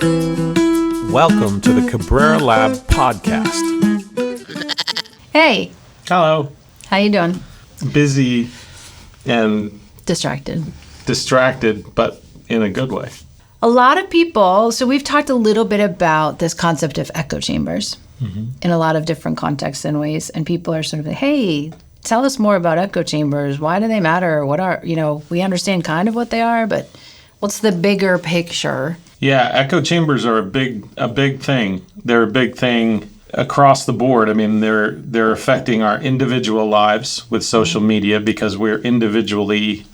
Welcome to the Cabrera Lab Podcast. Hey, Hello. how you doing? Busy and Distracted. distracted, but in a good way. A lot of people, so we've talked a little bit about this concept of echo chambers in a lot of different contexts and ways. And people are sort of like, hey, tell us more about echo chambers. Why do they matter? What are, we understand kind of what they are, but what's the bigger picture? Yeah, echo chambers are a big thing. They're a big thing across the board. I mean, they're affecting our individual lives with social media because we're individually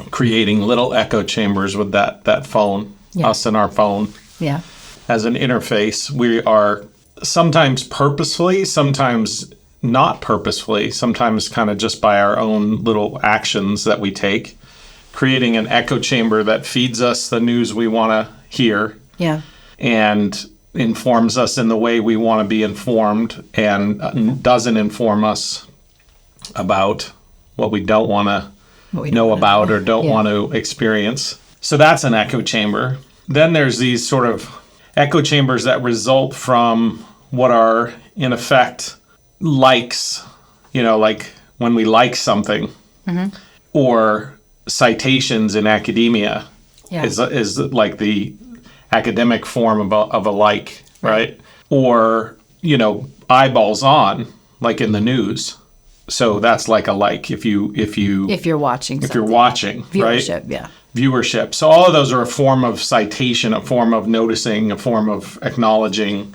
creating little echo chambers with that phone, us and our phone. Yeah. As an interface. We are sometimes purposefully, sometimes not purposefully, sometimes kind of just by our own little actions that we take, creating an echo chamber that feeds us the news we want to hear. Yeah. And informs us in the way we want to be informed and doesn't inform us about what we don't want to know about or don't want to experience. So that's an echo chamber. Then there's these sort of echo chambers that result from what are, in effect, likes, like when we like something, or citations in academia is like the academic form of a like, right? Or, eyeballs on, like in the news. So that's like a like if you're watching, viewership, right? Yeah. Viewership. So all of those are a form of citation, a form of noticing, a form of acknowledging.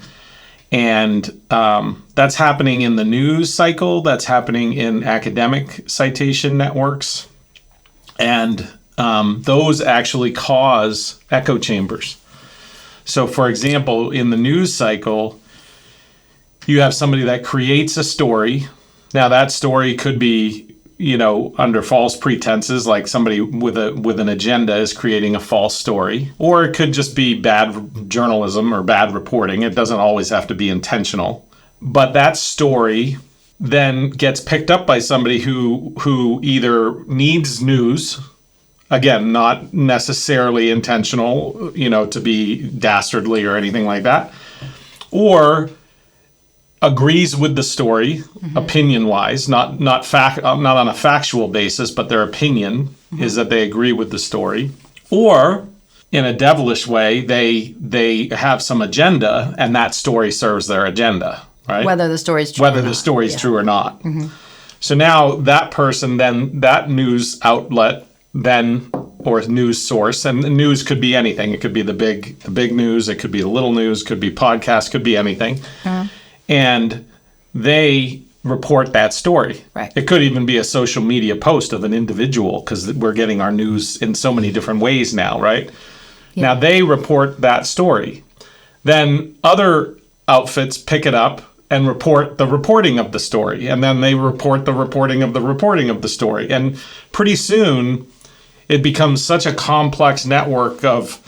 And that's happening in the news cycle. That's happening in academic citation networks. And those actually cause echo chambers. So, for example, in the news cycle, you have somebody that creates a story. Now, that story could be, under false pretenses, like somebody with an agenda is creating a false story. Or it could just be bad journalism or bad reporting. It doesn't always have to be intentional. But that story then gets picked up by somebody who either needs news, again, not necessarily intentional, to be dastardly or anything like that, or agrees with the story, opinion-wise, not on a factual basis, but their opinion is that they agree with the story, or in a devilish way, they have some agenda, and that story serves their agenda, right? Whether the story's true true or not. So now that person, then that news outlet, or news source, and the news could be anything. It could be the big news, it could be the little news, could be podcasts, could be anything. And they report that story. Right. It could even be a social media post of an individual, because we're getting our news in so many different ways now, right? Yeah. Now they report that story. Then other outfits pick it up and report the reporting of the story. And then they report the reporting of the story. And pretty soon it becomes such a complex network of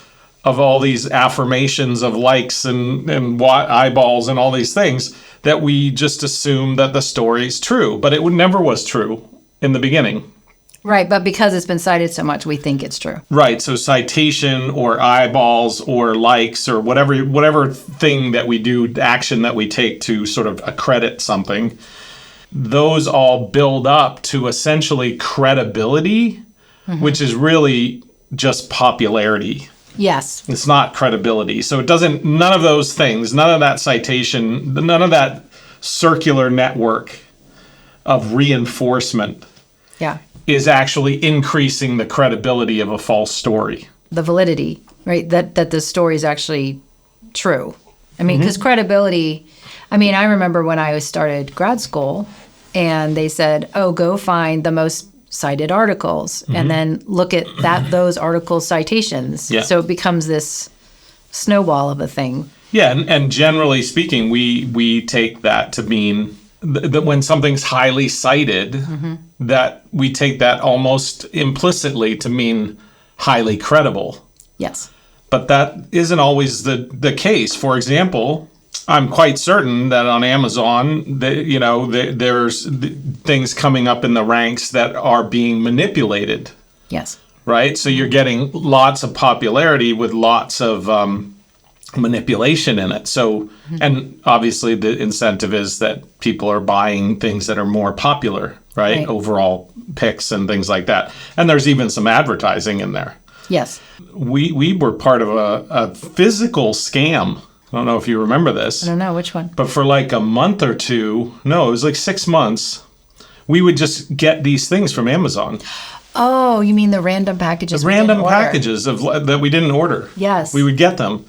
all these affirmations of likes and eyeballs and all these things that we just assume that the story is true. But it never was true in the beginning. Right, but because it's been cited so much, we think it's true. Right, so citation or eyeballs or likes or whatever thing that we do, action that we take to sort of accredit something, those all build up to essentially credibility, which is really just popularity. Yes. It's not credibility. So none of those things, none of that citation, none of that circular network of reinforcement is actually increasing the credibility of a false story. The validity, right? That the story is actually true. I mean, because credibility, I remember when I started grad school and they said, go find the most cited articles and then look at those article citations. Yeah. So it becomes this snowball of a thing. Yeah, and generally speaking, we take that to mean that when something's highly cited, that we take that almost implicitly to mean highly credible. Yes. But that isn't always the case. For example, I'm quite certain that on Amazon, there's things coming up in the ranks that are being manipulated. Yes. Right? So you're getting lots of popularity with lots of manipulation in it. So, and obviously the incentive is that people are buying things that are more popular, right? Overall picks and things like that. And there's even some advertising in there. Yes. We were part of a physical scam. I don't know if you remember this. I don't know which one. But for like a month or two, no, it was like 6 months, we would just get these things from Amazon. Oh, you mean the random packages? The random packages that we didn't order. Yes. We would get them.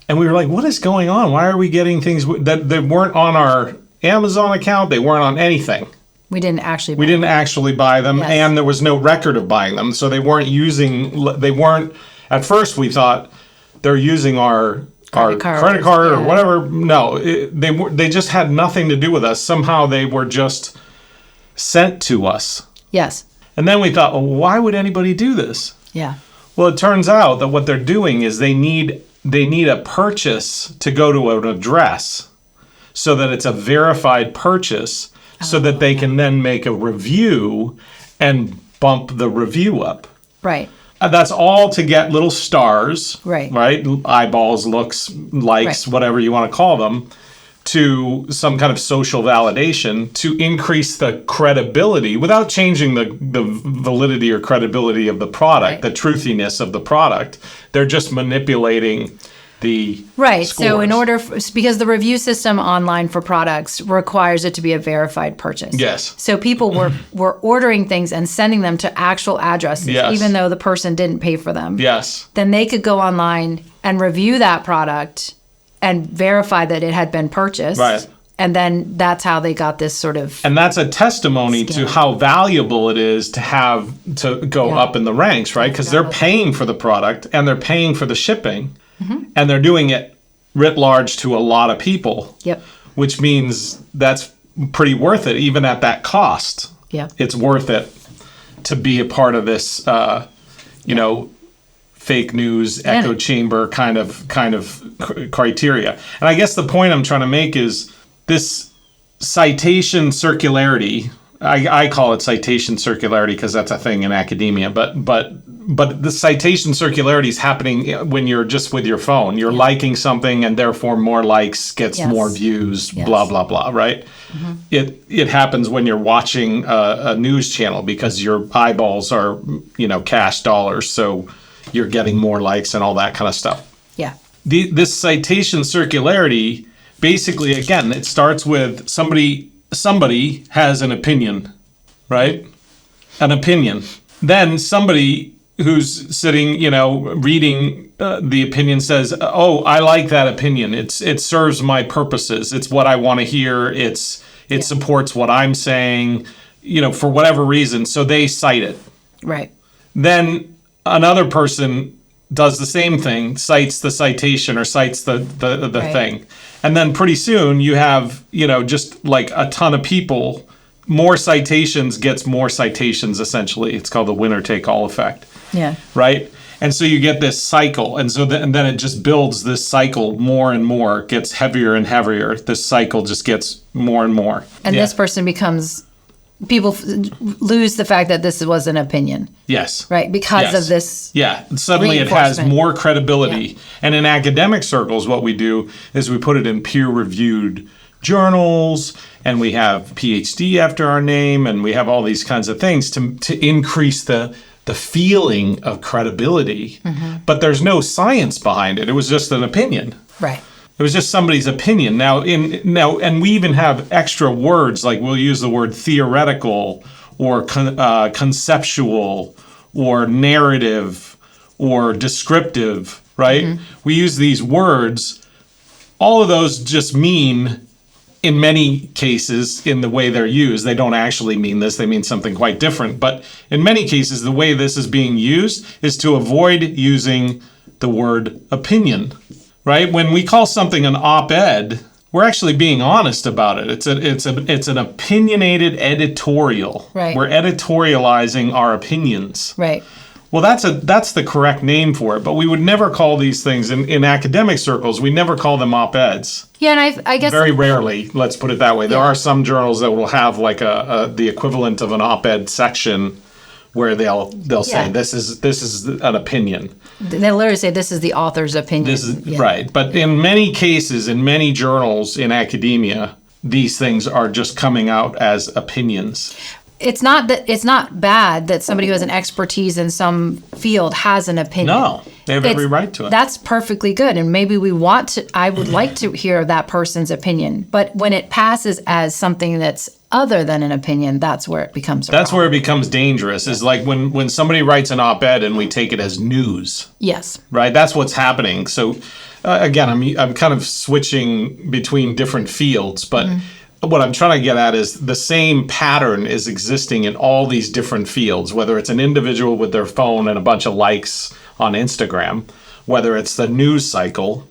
And we were like, what is going on? Why are we getting things that weren't on our Amazon account? They weren't on anything. We didn't actually buy them. Yes. And there was no record of buying them. So they weren't, at first we thought they're using our credit card or whatever. No, they just had nothing to do with us. Somehow they were just sent to us. Yes. And then we thought, well, why would anybody do this? Yeah. Well, it turns out that what they're doing is they need a purchase to go to an address so that it's a verified purchase so that they can then make a review and bump the review up. Right. That's all to get little stars, right? Eyeballs, looks, likes, whatever you want to call them, to some kind of social validation to increase the credibility without changing the validity or credibility of the product, the truthiness of the product. They're just manipulating the scores. So in order, because the review system online for products requires it to be a verified purchase. Yes. So people were ordering things and sending them to actual addresses, even though the person didn't pay for them. Yes. Then they could go online and review that product and verify that it had been purchased. Right. And then that's how they got this sort of... And that's a testimony to how valuable it is to have to go up in the ranks, right? Because they're paying for the product and they're paying for the shipping. And they're doing it writ large to a lot of people. Yep. Which means that's pretty worth it, even at that cost. Yeah. It's worth it to be a part of this, fake news echo chamber kind of criteria. And I guess the point I'm trying to make is this citation circularity. I call it citation circularity because that's a thing in academia. But the citation circularity is happening when you're just with your phone. You're liking something, and therefore more likes gets more views. Blah blah blah. Right? It happens when you're watching a news channel because your eyeballs are cash dollars. So you're getting more likes and all that kind of stuff. Yeah. This citation circularity, basically, again, it starts with somebody has an opinion, right? An opinion. Then somebody who's sitting, reading the opinion says, oh, I like that opinion. It serves my purposes. It's what I want to hear. It supports what I'm saying, for whatever reason. So they cite it. Right. Then another person does the same thing, cites the citation or cites the thing. And then pretty soon you have, just like a ton of people, more citations gets more citations, essentially. It's called the winner-take-all effect. Yeah. Right? And so you get this cycle. And so and then it just builds this cycle more and more. It gets heavier and heavier. This cycle just gets more and more. And this person becomes... People lose the fact that this was an opinion. Yes. Right? Because of this. Yeah. Suddenly it has more credibility. Yeah. And in academic circles, what we do is we put it in peer-reviewed journals, and we have PhD after our name, and we have all these kinds of things to increase the feeling of credibility. But there's no science behind it. It was just an opinion. Right. It was just somebody's opinion. Now, and we even have extra words, like we'll use the word theoretical or conceptual or narrative or descriptive, right? We use these words. All of those just mean, in many cases, in the way they're used, they don't actually mean this. They mean something quite different. But in many cases, the way this is being used is to avoid using the word opinion. Right? When we call something an op-ed, we're actually being honest about it. It's an opinionated editorial. Right. We're editorializing our opinions. Right. Well, that's the correct name for it, but we would never call these things in academic circles. We never call them op-eds. Yeah, and I guess very rarely. Let's put it that way. There are some journals that will have like the equivalent of an op-ed section, where they'll say this is an opinion. They'll literally say this is the author's opinion. This is right. But in many cases, in many journals in academia, these things are just coming out as opinions. It's not bad that somebody who has an expertise in some field has an opinion. No, they have every right to it. That's perfectly good. And maybe I would like to hear that person's opinion. But when it passes as something that's other than an opinion, that's where it becomes a problem. Where it becomes dangerous. Is like when somebody writes an op-ed and we take it as news. Yes. Right? That's what's happening. So again, I'm kind of switching between different fields, but what I'm trying to get at is the same pattern is existing in all these different fields, whether it's an individual with their phone and a bunch of likes on Instagram, whether it's the news cycle,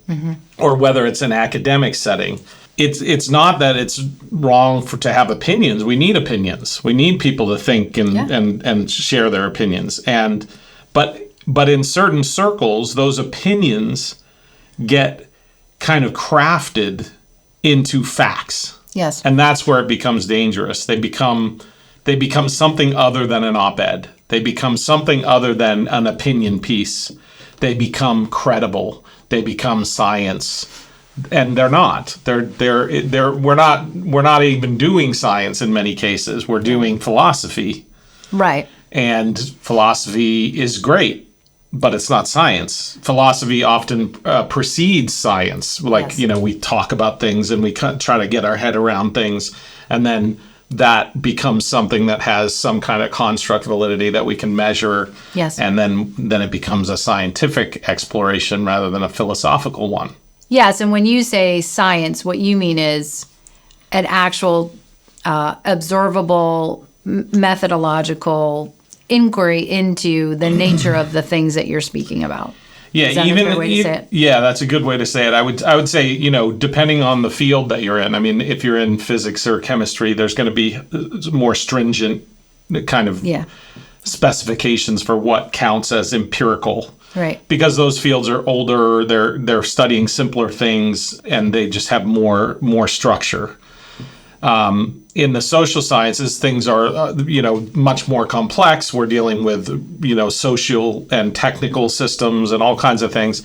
or whether it's an academic setting. It's not that it's wrong to have opinions. We need opinions. We need people to think and share their opinions. But in certain circles, those opinions get kind of crafted into facts. Yes. And that's where it becomes dangerous. They become something other than an op-ed. They become something other than an opinion piece. They become credible. They become science. And they're not. We're not even doing science in many cases. We're doing philosophy. Right. And philosophy is great, but it's not science. Philosophy often precedes science. Like, we talk about things and we try to get our head around things, and then that becomes something that has some kind of construct validity that we can measure. Yes. And then it becomes a scientific exploration rather than a philosophical one. Yes, and when you say science, what you mean is an actual observable methodological inquiry into the nature of the things that you're speaking about. Yeah, Is that a fair way to say it? Yeah, that's a good way to say it. I would say, depending on the field that you're in. I mean, if you're in physics or chemistry, there's going to be more stringent kind of specifications for what counts as empirical. Right. Because those fields are older, they're studying simpler things, and they just have more structure. In the social sciences, things are, much more complex. We're dealing with, social and technical systems and all kinds of things.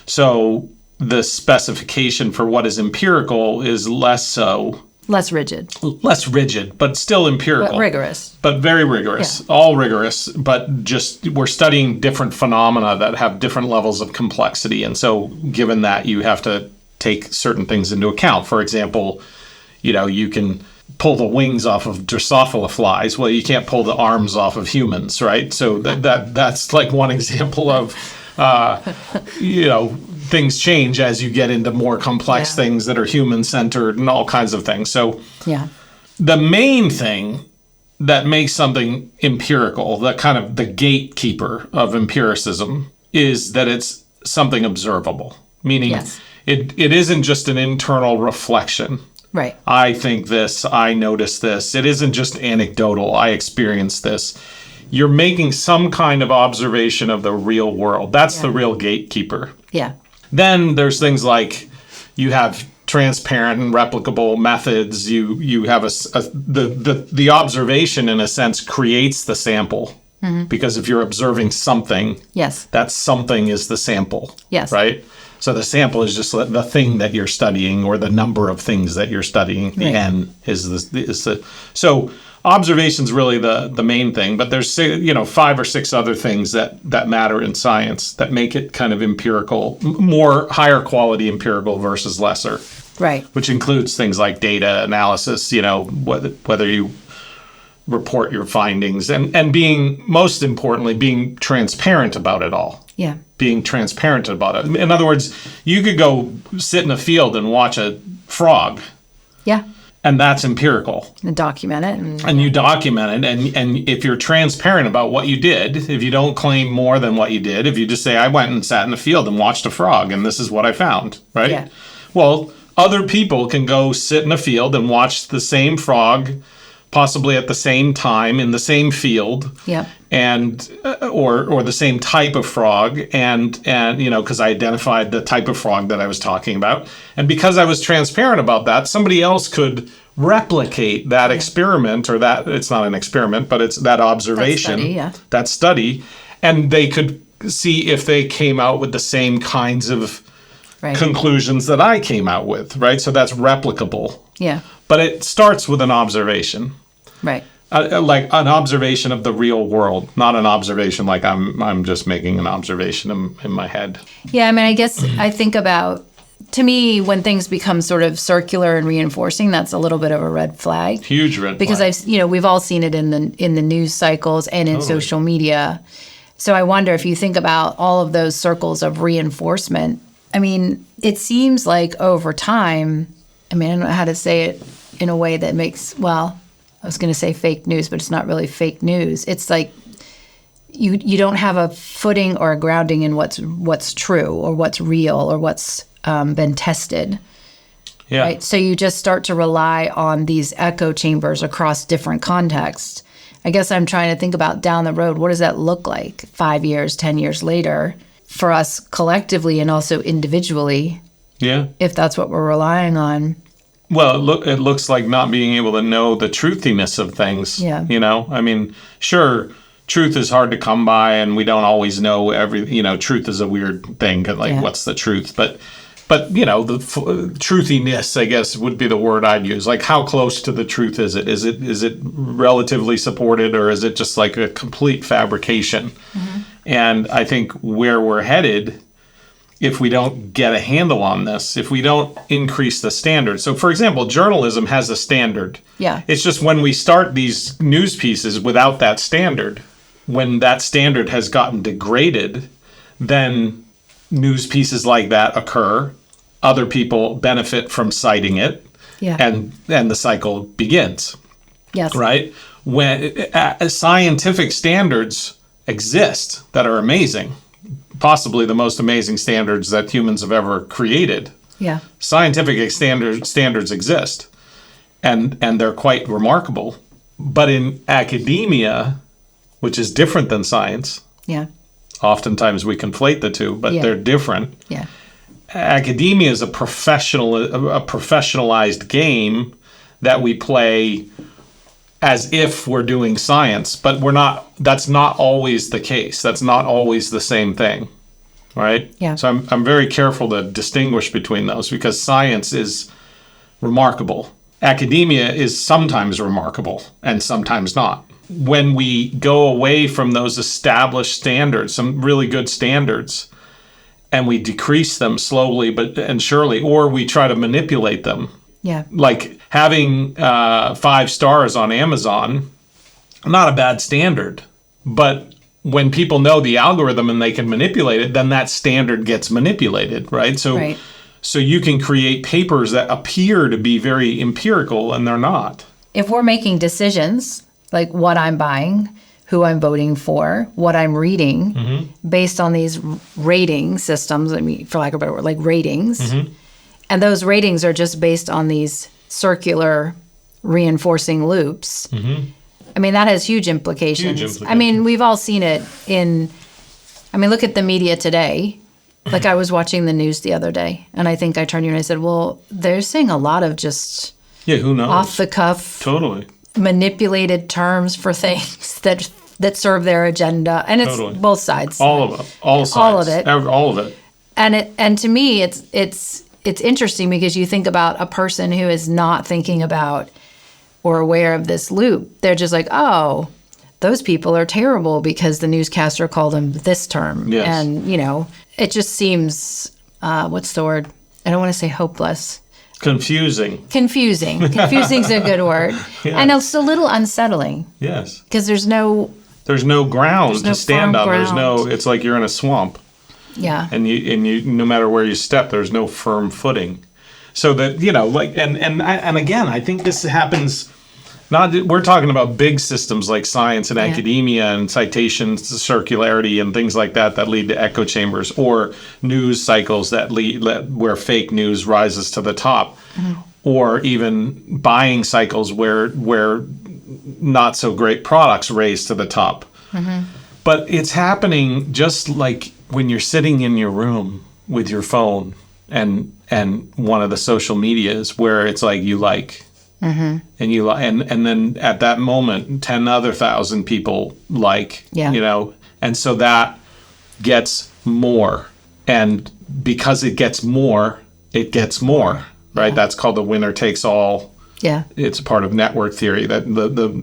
So the specification for what is empirical is less so. Less rigid. Less rigid, but still empirical. But rigorous. But very rigorous. Yeah. All rigorous, but just we're studying different phenomena that have different levels of complexity. And so given that, you have to take certain things into account. For example, you can pull the wings off of Drosophila flies. Well, you can't pull the arms off of humans, right? So that's like one example of, things change as you get into more complex things that are human-centered and all kinds of things. So the main thing that makes something empirical, the kind of the gatekeeper of empiricism, is that it's something observable, meaning it isn't just an internal reflection. Right. I think this, I notice this. It isn't just anecdotal, I experienced this. You're making some kind of observation of the real world. That's the real gatekeeper. Yeah. Then there's things like you have transparent and replicable methods. You have the observation, in a sense, creates the sample. Mm-hmm. Because if you're observing something, that something is the sample. Yes. Right? So the sample is just the thing that you're studying, or the number of things that you're studying. The N is the so observation's really the main thing. But there's 5 or 6 other things that matter in science that make it kind of empirical, more higher quality empirical versus lesser. Right. Which includes things like data analysis. Whether you report your findings and being, most importantly, being transparent about it all. Yeah. Being transparent about it. In other words, you could go sit in a field and watch a frog. Yeah. And that's empirical. And document it. And you document it. And if you're transparent about what you did, if you don't claim more than what you did, if you just say, I went and sat in the field and watched a frog and this is what I found, right? Yeah. Well, other people can go sit in a field and watch the same frog possibly at the same time in the same field. Yep. And or the same type of frog, and because I identified the type of frog that I was talking about, and because I was transparent about that, somebody else could replicate that experiment, or that it's not an experiment, but it's that observation, that study, and they could see if they came out with the same kinds of conclusions that I came out with, right? So that's replicable. Yeah. But it starts with an observation. Right. Like an observation of the real world, not an observation like I'm just making an observation in my head. Yeah, I mean, I guess I think about, to me, when things become sort of circular and reinforcing, that's a little bit of a red flag. Huge red flag. Because we've all seen it in the news cycles and in social media. So I wonder if you think about all of those circles of reinforcement. I mean, it seems like over time, I mean, I don't know how to say it in a way that makes, I was going to say fake news, but it's not really fake news. It's like you don't have a footing or a grounding in what's true or what's real or what's been tested. Yeah. Right? So you just start to rely on these echo chambers across different contexts. I guess I'm trying to think about down the road, what does that look like 5 years, 10 years later for us collectively and also individually? Yeah. If that's what we're relying on. Well, it looks like not being able to know the truthiness of things. Yeah. I mean, sure, truth is hard to come by, and we don't always know truth is a weird thing. What's the truth? But the truthiness, I guess, would be the word I'd use. Like, how close to the truth is it? Is it relatively supported, or is it just like a complete fabrication? Mm-hmm. And I think where we're headed, if we don't get a handle on this, if we don't increase the standard. So, for example, journalism has a standard. Yeah. It's just when we start these news pieces without that standard, when that standard has gotten degraded, then news pieces like that occur. Other people benefit from citing it. Yeah. And the cycle begins. Yes. Right? When scientific standards exist that are amazing, possibly the most amazing standards that humans have ever created. Yeah. Scientific standards exist, and they're quite remarkable. But in academia, which is different than science, oftentimes we conflate the two, but they're different. Yeah. Academia is a professionalized game that we play as if we're doing science, but we're not. That's not always the case. That's not always the same thing, right? Yeah. So I'm very careful to distinguish between those, because science is remarkable. Academia is sometimes remarkable and sometimes not. When we go away from those established standards, some really good standards, and we decrease them slowly and surely, or we try to manipulate them. Yeah. Like having 5 stars on Amazon, not a bad standard. But when people know the algorithm and they can manipulate it, then that standard gets manipulated, right? So you can create papers that appear to be very empirical, and they're not. If we're making decisions, like what I'm buying, who I'm voting for, what I'm reading, based on these rating systems, I mean, for lack of a better word, like ratings, and those ratings are just based on these circular reinforcing loops. I mean, that has huge implications. I mean, we've all seen it look at the media today. Like, I was watching the news the other day, and I think I turned to you and I said, well, they're saying a lot of just who knows? Off the cuff, totally manipulated terms for things that serve their agenda. And it's both sides. All of it. All sides. All of it. All of it. And to me, it's interesting, because you think about a person who is not thinking about or aware of this loop. They're just like, oh, those people are terrible because the newscaster called them this term. Yes. And, it just seems, what's the word? I don't want to say hopeless. Confusing. Confusing is a good word. Yes. And it's a little unsettling. Yes. Because there's no ground to stand on. Ground. It's like you're in a swamp. Yeah. And you no matter where you step, there's no firm footing. So that, and again, I think this happens, we're talking about big systems like science and academia and citations, circularity and things like that lead to echo chambers, or news cycles that lead where fake news rises to the top, or even buying cycles where not so great products raise to the top. But it's happening just like when you're sitting in your room with your phone and one of the social medias where it's like you like. And and then at that moment 10,000 people like, and so that gets more, and because it gets more, right? That's called the winner takes all. It's part of network theory that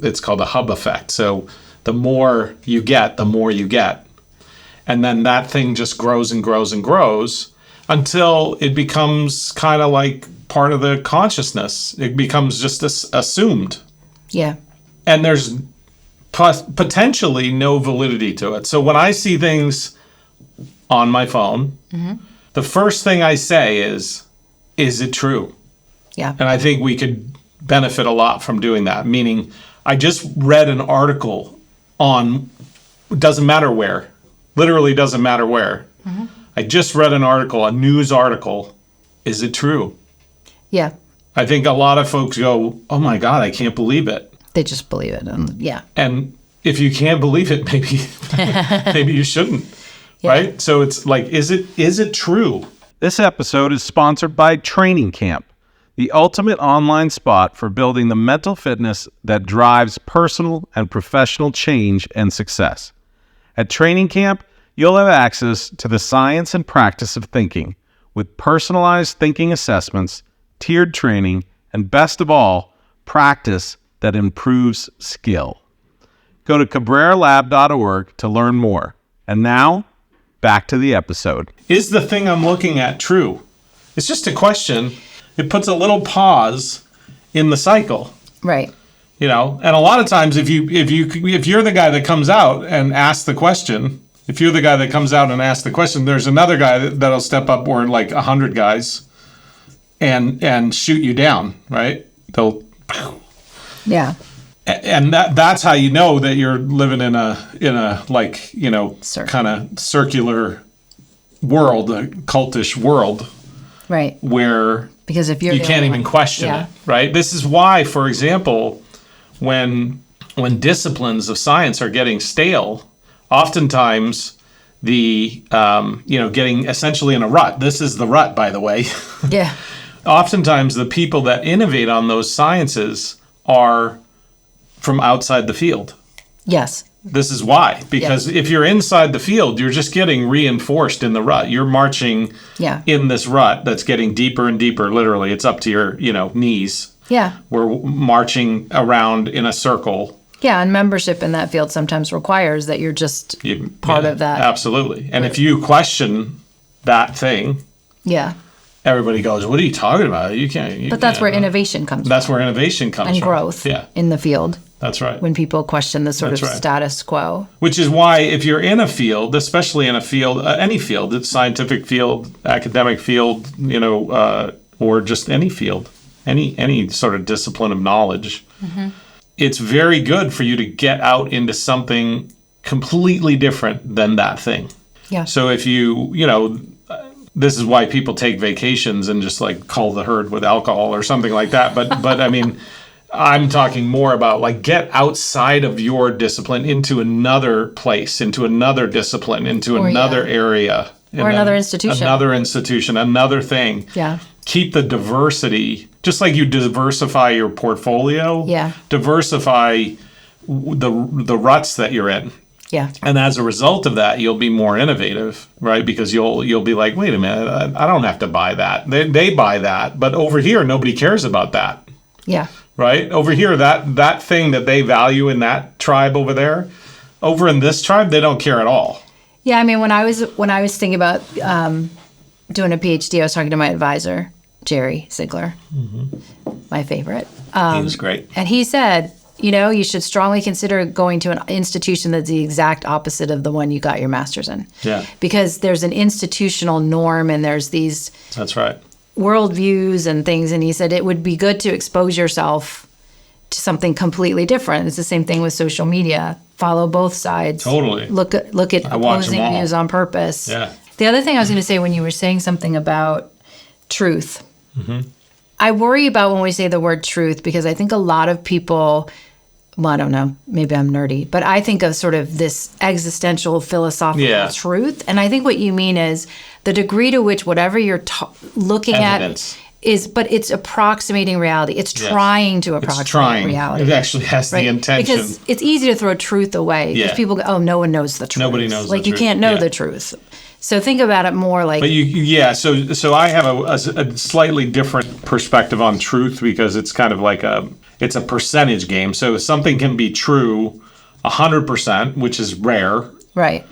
it's called the hub effect. So the more you get, and then that thing just grows and grows and grows until it becomes kind of like part of the consciousness. It becomes just assumed. And there's potentially no validity to it. So when I see things on my phone, the first thing I say is it true? And I think we could benefit a lot from doing that. Meaning, I just read an article on, doesn't matter where, literally doesn't matter where. I just read an article, a news article. Is it true? I think a lot of folks go, oh my God, I can't believe it. They just believe it. And if you can't believe it, maybe you shouldn't. Right? So it's like, is it true? This episode is sponsored by Training Camp, the ultimate online spot for building the mental fitness that drives personal and professional change and success. At Training Camp, you'll have access to the science and practice of thinking with personalized thinking assessments, tiered training, and best of all, practice that improves skill. Go to cabreralab.org to learn more. And now, back to the episode. Is the thing I'm looking at true? It's just a question. It puts a little pause in the cycle. Right. And a lot of times if you're the guy that comes out and asks the question, there's another guy that'll step up, or like 100 guys and shoot you down, right? They'll and that's how you know that you're living in a like, kind of circular world, a cultish world. Right. Where because if you can't even question it, right? This is why, for example, when disciplines of science are getting stale, oftentimes the getting essentially in a rut. This is the rut, by the way. Oftentimes the people that innovate on those sciences are from outside the field. This is why, because if you're inside the field, you're just getting reinforced in the rut. You're marching in this rut that's getting deeper and deeper. Literally, it's up to your knees. We're marching around in a circle. And membership in that field sometimes requires that you're just part of that. Absolutely. And if you question that thing, everybody goes, what are you talking about? You can't. But that's where innovation comes from. That's where innovation comes from. And growth in the field. That's right. When people question the sort of status quo. Which is why if you're in a field, especially in a field, any field, it's scientific field, academic field, or just any field, any sort of discipline of knowledge, it's very good for you to get out into something completely different than that thing. So if this is why people take vacations and just like cull the herd with alcohol or something like that. But I mean, I'm talking more about like get outside of your discipline into another place, into another discipline, into another area. Or another institution. Another thing. Keep the diversity, just like you diversify your portfolio, diversify the ruts that you're in. And as a result of that, you'll be more innovative, right? Because you'll be like, wait a minute, I don't have to buy that. They buy that, but over here, nobody cares about that. Right? Over here, that thing that they value in that tribe over there, over in this tribe, they don't care at all. I mean, when I was thinking about doing a PhD, I was talking to my advisor, Jerry Ziegler, my favorite. He was great. And he said, you should strongly consider going to an institution that's the exact opposite of the one you got your master's in. Because there's an institutional norm and there's these worldviews and things. And he said it would be good to expose yourself to something completely different. It's the same thing with social media. Follow both sides. Totally. Look at opposing views on purpose. The other thing I was going to say when you were saying something about truth, I worry about when we say the word truth because I think a lot of people well, I don't know, maybe I'm nerdy, but I think of sort of this existential philosophical truth. And I think what you mean is the degree to which whatever you're looking Evidence. at but it's approximating reality. It's trying to approximate reality. It actually has the intention. Because it's easy to throw truth away. Because people go, oh, no one knows the truth. Nobody knows the truth. Like, you can't know the truth. So think about it more like... But so I have a slightly different perspective on truth, because it's kind of like it's a percentage game. So something can be true 100%, which is rare. Right.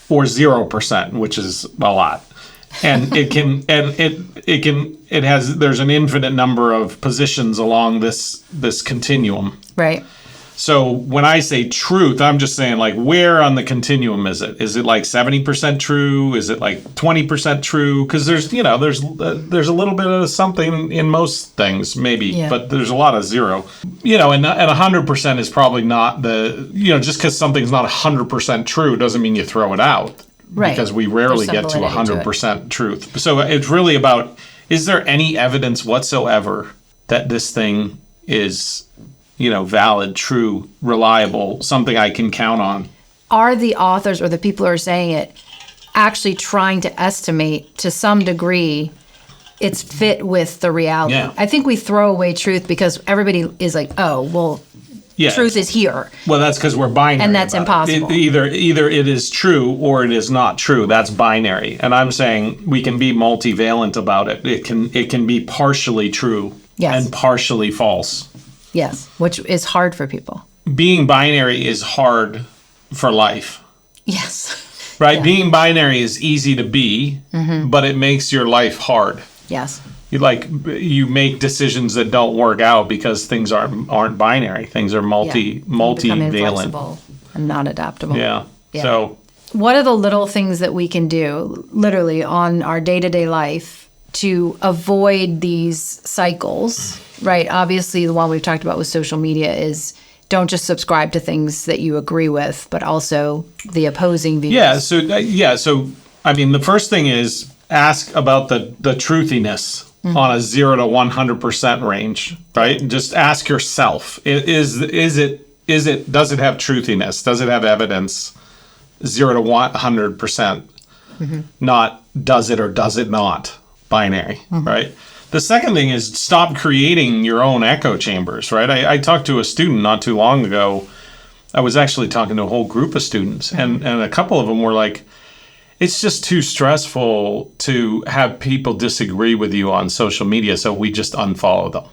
Or 0%, which is a lot. And there's an infinite number of positions along this continuum. Right. So when I say truth, I'm just saying, like, where on the continuum is it? Is it like 70% true? Is it like 20% true? Because there's a little bit of something in most things, maybe, but there's a lot of zero. And 100% is probably not just because something's not 100% true doesn't mean you throw it out. Right. Because we rarely get to 100% truth. So it's really about, is there any evidence whatsoever that this thing is, valid, true, reliable, something I can count on? Are the authors or the people who are saying it actually trying to estimate to some degree its fit with the reality? Yeah. I think we throw away truth because everybody is like, oh, well, truth is here. Well, that's because we're binary. And that's impossible. Either it is true or it is not true. That's binary. And I'm saying we can be multivalent about it. It can be partially true and partially false. Yes, which is hard for people. Being binary is hard for life. Yes. Right? Yeah. Being binary is easy to be, but it makes your life hard. Yes. You make decisions that don't work out because things aren't binary. Things are multivalent and not adaptable. Yeah. So what are the little things that we can do literally on our day-to-day life to avoid these cycles? Right. Obviously, the one we've talked about with social media is don't just subscribe to things that you agree with, but also the opposing views. Yeah. So I mean, the first thing is ask about the truthiness on a 0 to 100% range. Right. Just ask yourself: does it have truthiness? Does it have evidence? 0 to 100%. Not does it or does it not binary. Right. The second thing is stop creating your own echo chambers, right? I talked to a student not too long ago. I was actually talking to a whole group of students, and a couple of them were like, it's just too stressful to have people disagree with you on social media, so we just unfollow them.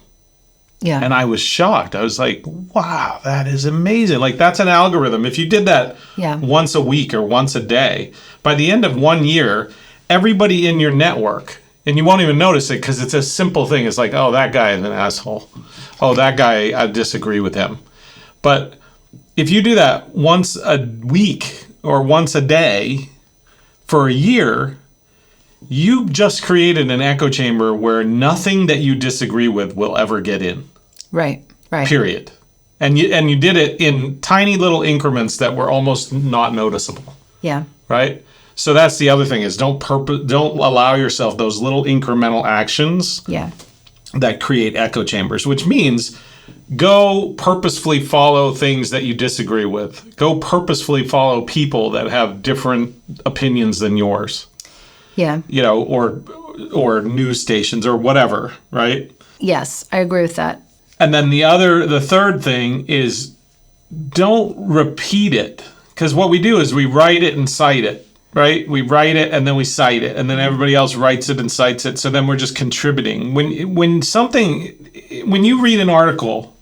Yeah. And I was shocked. I was like, wow, that is amazing. Like, that's an algorithm. If you did that once a week or once a day, by the end of 1 year, everybody in your network, and you won't even notice it because it's a simple thing. It's like, oh, that guy is an asshole. Oh, that guy, I disagree with him. But if you do that once a week or once a day for a year, you just created an echo chamber where nothing that you disagree with will ever get in. Right. Period. And you did it in tiny little increments that were almost not noticeable. Yeah. Right? So that's the other thing is don't allow yourself those little incremental actions that create echo chambers, which means go purposefully follow things that you disagree with. Go purposefully follow people that have different opinions than yours. Yeah. Or news stations or whatever, right? Yes, I agree with that. And then the third thing is don't repeat it. Because what we do is we write it and cite it. Right? We write it and then we cite it, and then everybody else writes it and cites it. So then we're just contributing. When you read an article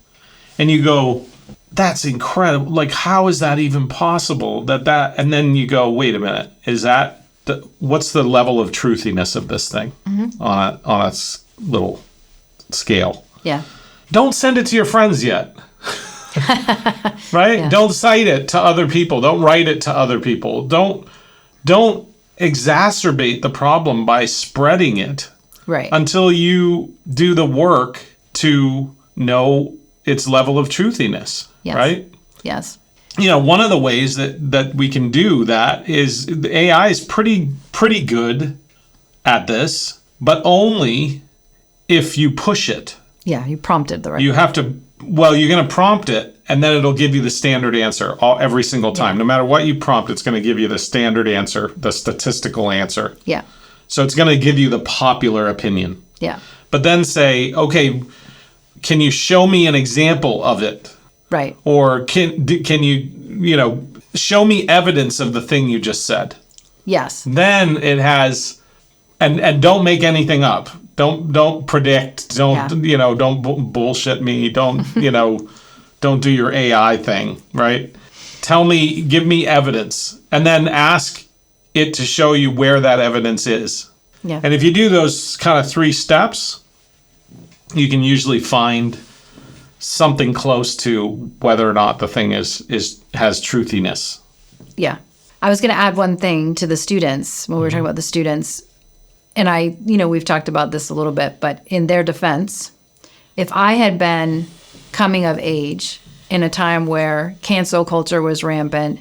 and you go, that's incredible. Like, how is that even possible? And then you go, wait a minute, what's the level of truthiness of this thing on a little scale? Yeah. Don't send it to your friends yet. Right? Yeah. Don't cite it to other people. Don't write it to other people. Don't exacerbate the problem by spreading it until you do the work to know its level of truthiness, right? Yes. One of the ways that we can do that is the AI is pretty good at this, but only if you push it. Yeah, you prompted the right. You have to Well, you're going to prompt it, and then it'll give you the standard answer every single time. No matter what you prompt, it's going to give you the standard answer, the statistical answer. Yeah. So it's going to give you the popular opinion. Yeah. But then say, okay, can you show me an example of it? Right. Or can you show me evidence of the thing you just said? Yes. Then it has, and don't make anything up. Don't predict. Don't bullshit me. Don't don't do your AI thing. Right. Give me evidence, and then ask it to show you where that evidence is. Yeah. And if you do those kind of 3 steps, you can usually find something close to whether or not the thing has truthiness. Yeah. I was going to add one thing to the students when we were talking about the students. And we've talked about this a little bit, but in their defense, if I had been coming of age in a time where cancel culture was rampant,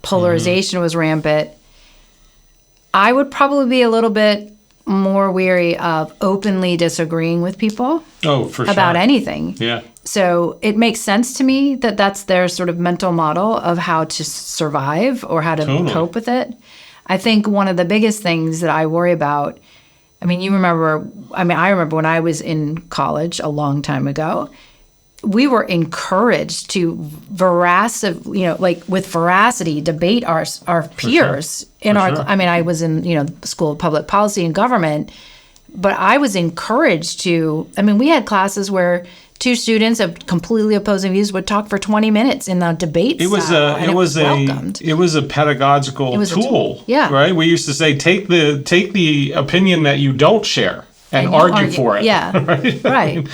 polarization was rampant, I would probably be a little bit more weary of openly disagreeing with people about anything. Yeah. So it makes sense to me that that's their sort of mental model of how to survive or how to cope with it. I think one of the biggest things that I worry about, I remember when I was in college a long time ago, we were encouraged to with veracity debate our peers in our. Sure. I was in the School of Public Policy and Government, but I was encouraged to. We had classes where 2 students of completely opposing views would talk for 20 minutes in the debate. It was a pedagogical tool. Yeah. Right. We used to say take the opinion that you don't share and argue for it. Yeah. Right.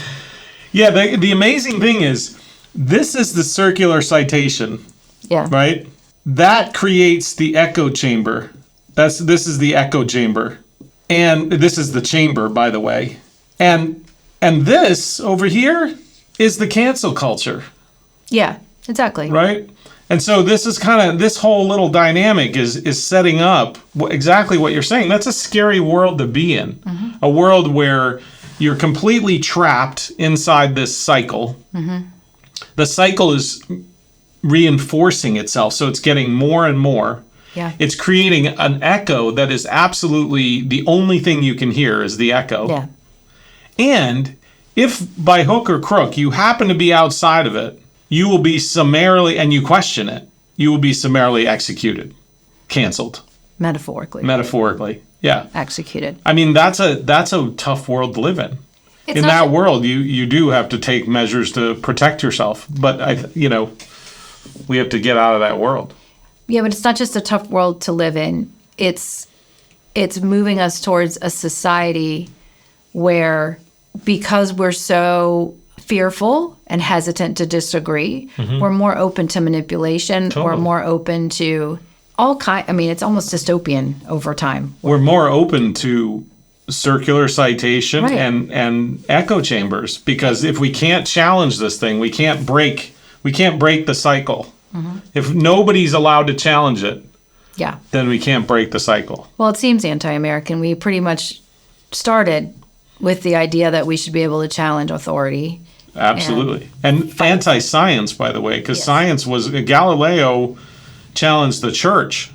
Yeah, the amazing thing is, this is the circular citation. Yeah. Right? That creates the echo chamber. This is the echo chamber. And this is the chamber, by the way. And this over here is the cancel culture. Yeah, exactly. Right? And so this is this whole little dynamic is setting up exactly what you're saying. That's a scary world to be in. Mm-hmm. A world where you're completely trapped inside this cycle. Mm-hmm. The cycle is reinforcing itself, so it's getting more and more. Yeah. It's creating an echo that is absolutely the only thing you can hear is the echo. Yeah. And if by hook or crook you happen to be outside of it, you will be summarily, and you question it, you will be summarily executed, canceled. Metaphorically. Yeah. Executed. That's a tough world to live in. In that world, you do have to take measures to protect yourself. But we have to get out of that world. Yeah, but it's not just a tough world to live in. It's moving us towards a society where, because we're so fearful and hesitant to disagree, we're more open to manipulation. Totally. We're more open to it's almost dystopian over time. We're more open to circular citation and echo chambers, because if we can't challenge this thing, we can't break the cycle. Mm-hmm. If nobody's allowed to challenge it, then we can't break the cycle. Well, it seems anti-American. We pretty much started with the idea that we should be able to challenge authority. Absolutely. And anti-science, by the way, because science was, Galileo challenged the church.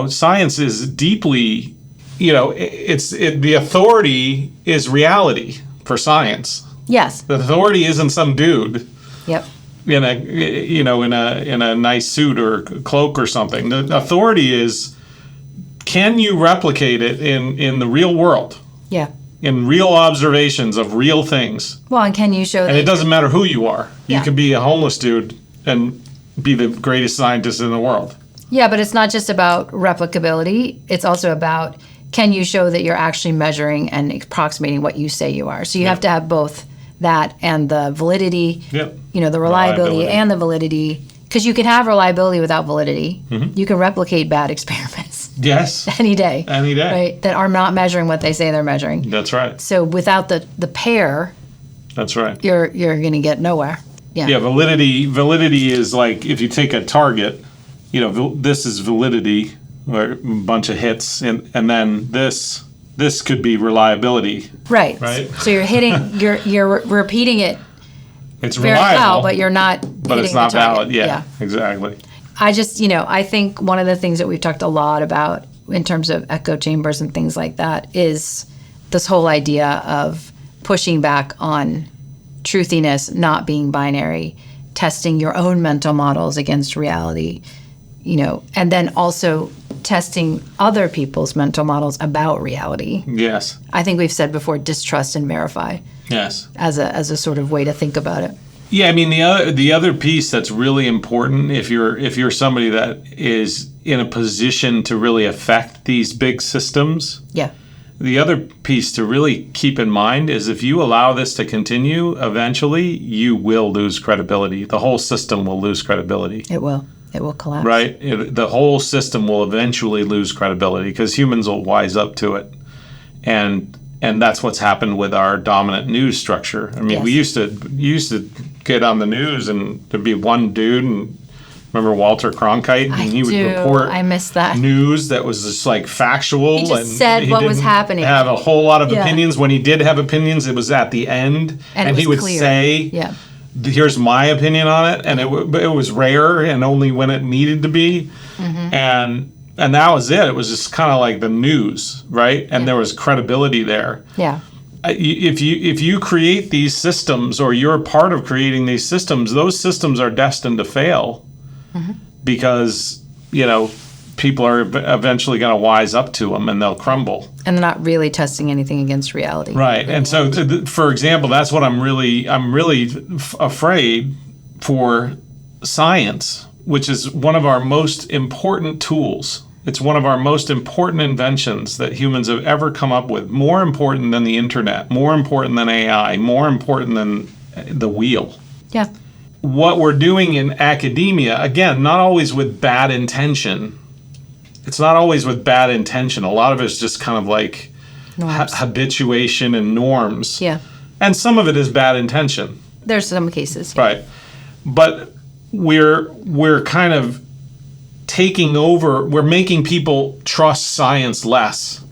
Science is deeply, the authority is reality for science. Yes. The authority isn't some dude. Yep. In a nice suit or cloak or something. The authority is, can you replicate it in the real world? Yeah. In real observations of real things. Well, and can you show that? And it doesn't matter who you are. Yeah. You can be a homeless dude and be the greatest scientist in the world. Yeah, but it's not just about replicability. It's also about, can you show that you're actually measuring and approximating what you say you are? So you have to have both that and the validity, the reliability and the validity. Because you can have reliability without validity. Mm-hmm. You can replicate bad experiments. Yes. Any day. Right? That are not measuring what they say they're measuring. That's right. So without the pair, that's right. You're going to get nowhere. Yeah. Yeah, validity is like, if you take a target, this is validity, or a bunch of hits, and then this could be reliability. Right. Right. So you're hitting, you're repeating it It's very reliable, well, but you're not but hitting it's not the target. valid. Yeah, exactly. I just, I think one of the things that we've talked a lot about in terms of echo chambers and things like that is this whole idea of pushing back on truthiness, not being binary, testing your own mental models against reality, and then also testing other people's mental models about reality. Yes. I think we've said before, distrust and verify. Yes. As a sort of way to think about it. Yeah, I mean the other piece that's really important if you're somebody that is in a position to really affect these big systems. Yeah. The other piece to really keep in mind is if you allow this to continue, eventually you will lose credibility. The whole system will lose credibility. It will. It will collapse. Right? The whole system will eventually lose credibility because humans will wise up to it. And that's what's happened with our dominant news structure. I mean, we used to get on the news and there'd be one dude, and remember Walter Cronkite? And he would report I missed that. news that was just like factual. He just said what was happening. Have a whole lot of opinions. When he did have opinions, it was at the end, and he would clear. say, "Here's my opinion on it," and it was rare and only when it needed to be, and that was it. It was just kind of like the news, right? And there was credibility there. Yeah. If you create these systems, or you're part of creating these systems, those systems are destined to fail because people are eventually going to wise up to them and they'll crumble. And they're not really testing anything against reality. Right. And so, for example, that's what I'm really afraid for science, which is one of our most important tools. It's one of our most important inventions that humans have ever come up with, more important than the internet, more important than AI, more important than the wheel. Yeah. What we're doing in academia, again, not always with bad intention. It's not always with bad intention. A lot of it's just kind of like habituation and norms. Yeah. And some of it is bad intention. There's some cases. Yeah. Right. But we're kind of taking over, we're making people trust science less.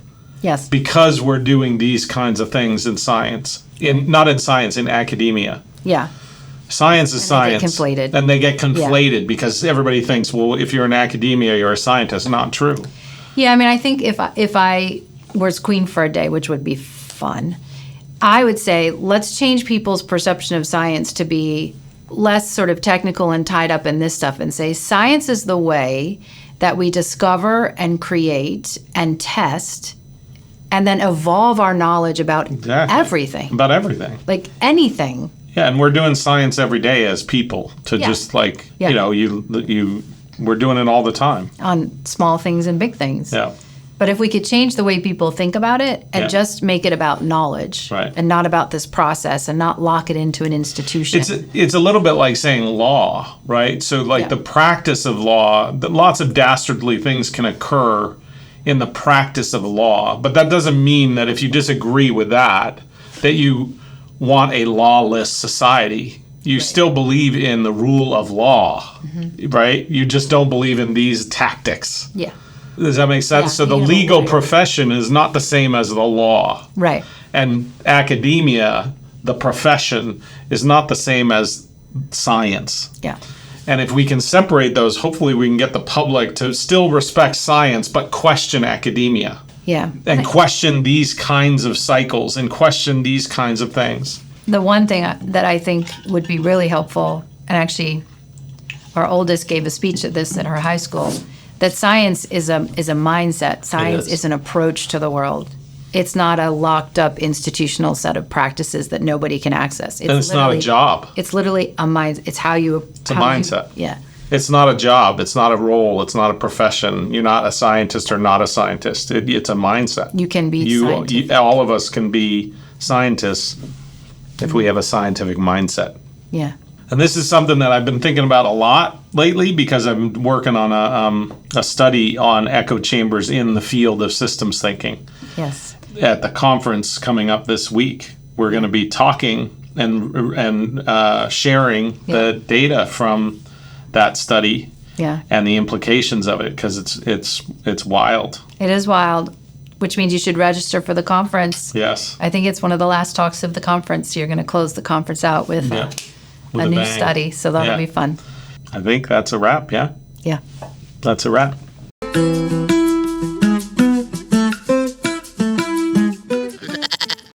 Yes. Because we're doing these kinds of things in science. Not in science, in academia. Yeah. Science is science. They get conflated. And they get conflated because everybody thinks, well, if you're in academia, you're a scientist. Not true. Yeah, I mean, I think if I was queen for a day, which would be fun, I would say let's change people's perception of science to be less sort of technical and tied up in this stuff and say science is the way that we discover and create and test and then evolve our knowledge about everything. About everything. Like anything. Yeah, and we're doing science every day as people to just like, we're doing it all the time. On small things and big things. Yeah. But if we could change the way people think about it and just make it about knowledge and not about this process and not lock it into an institution. It's a little bit like saying law, right? So like the practice of law, lots of dastardly things can occur in the practice of law. But that doesn't mean that if you disagree with that you want a lawless society. You still believe in the rule of law, right? You just don't believe in these tactics. Yeah. Does that make sense? Yeah, so the legal profession is not the same as the law. Right. And academia, the profession, is not the same as science. Yeah. And if we can separate those, hopefully we can get the public to still respect science, but question academia. Yeah. And question these kinds of cycles and question these kinds of things. The one thing that I think would be really helpful, and actually our oldest gave a speech at this at her high school, that science is a mindset. Science is an approach to the world. It's not a locked up institutional set of practices that nobody can access. It's not a job. It's literally a mind. It's how you. It's a mindset. Yeah. It's not a job. It's not a role. It's not a profession. You're not a scientist or not a scientist. It's a mindset. You can be scientific. All of us can be scientists if we have a scientific mindset. Yeah. And this is something that I've been thinking about a lot lately because I'm working on a study on echo chambers in the field of systems thinking. Yes. At the conference coming up this week, we're going to be talking and sharing the data from that study and the implications of it because it's wild. It is wild, which means you should register for the conference. Yes. I think it's one of the last talks of the conference. You're going to close the conference out with with a new bang. study. So that'll Yeah. be fun. I think that's a wrap. Yeah, Yeah. that's a wrap.